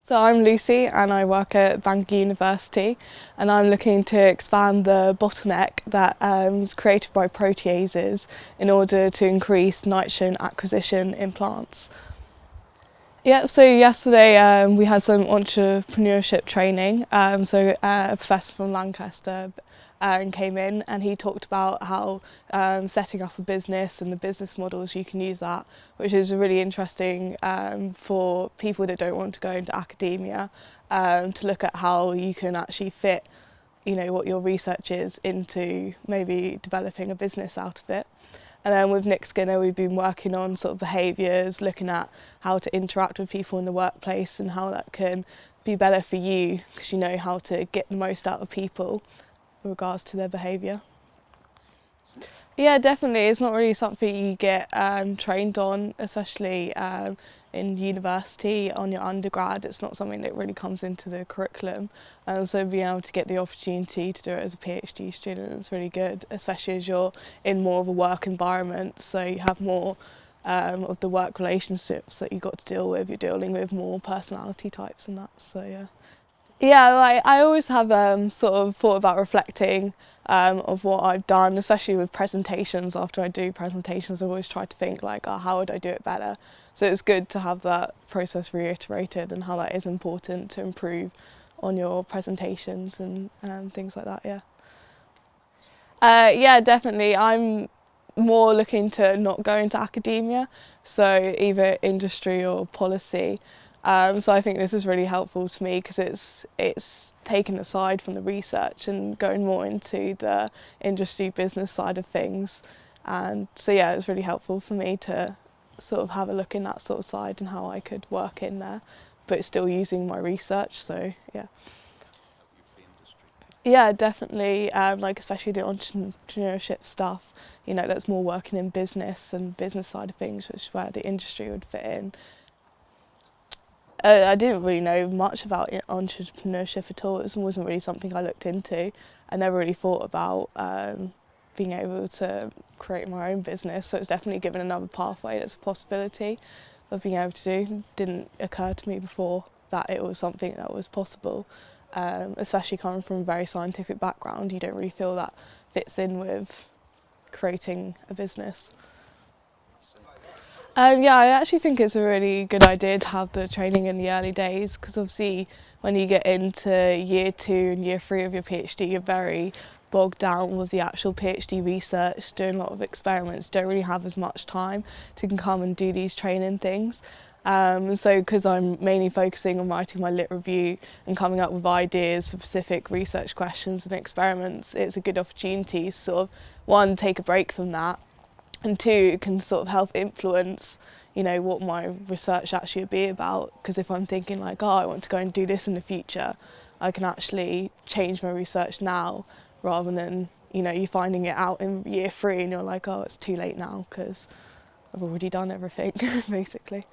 So I'm Lucy and I work at Bangor University, and I'm looking to expand the bottleneck that is created by proteases in order to increase nitrogen acquisition in plants. Yeah, so yesterday we had some entrepreneurship training. A professor from Lancaster came in and he talked about how setting up a business and the business models you can use that, which is really interesting for people that don't want to go into academia, to look at how you can actually fit, what your research is into maybe developing a business out of it. And then with Nick Skinner, we've been working on sort of behaviours, looking at how to interact with people in the workplace and how that can be better for you because you know how to get the most out of people with regards to their behaviour. Yeah, definitely. It's not really something you get trained on, especially in university on your undergrad. It's not something that really comes into the curriculum. And so being able to get the opportunity to do it as a PhD student is really good, especially as you're in more of a work environment. So you have more of the work relationships that you've got to deal with. You're dealing with more personality types and that. So yeah. Yeah, like I always have sort of thought about reflecting of what I've done, especially with presentations. After I do presentations, I always try to think like, oh, how would I do it better? So it's good to have that process reiterated and how that is important to improve on your presentations and things like that. Yeah. Yeah, definitely. I'm more looking to not go into academia, so either industry or policy. So I think this is really helpful to me because it's taken aside from the research and going more into the industry business side of things. And so yeah, it's really helpful for me to sort of have a look in that sort of side and how I could work in there, but still using my research. So yeah. Yeah, definitely. Like especially the entrepreneurship stuff, that's more working in business and business side of things, which is where the industry would fit in. I didn't really know much about entrepreneurship at all. It wasn't really something I looked into. I never really thought about being able to create my own business. So it's definitely given another pathway that's a possibility of being able to do. It didn't occur to me before that it was something that was possible. Especially coming from a very scientific background, you don't really feel that fits in with creating a business. Yeah, I actually think it's a really good idea to have the training in the early days because obviously when you get into year 2 and year 3 of your PhD, you're very bogged down with the actual PhD research, doing a lot of experiments, don't really have as much time to come and do these training things. So because I'm mainly focusing on writing my lit review and coming up with ideas for specific research questions and experiments, it's a good opportunity to sort of, one, take a break from that, and two, it can sort of help influence, what my research actually would be about. Because if I'm thinking like, oh, I want to go and do this in the future, I can actually change my research now rather than, you finding it out in year 3 and you're like, oh, it's too late now because I've already done everything, basically.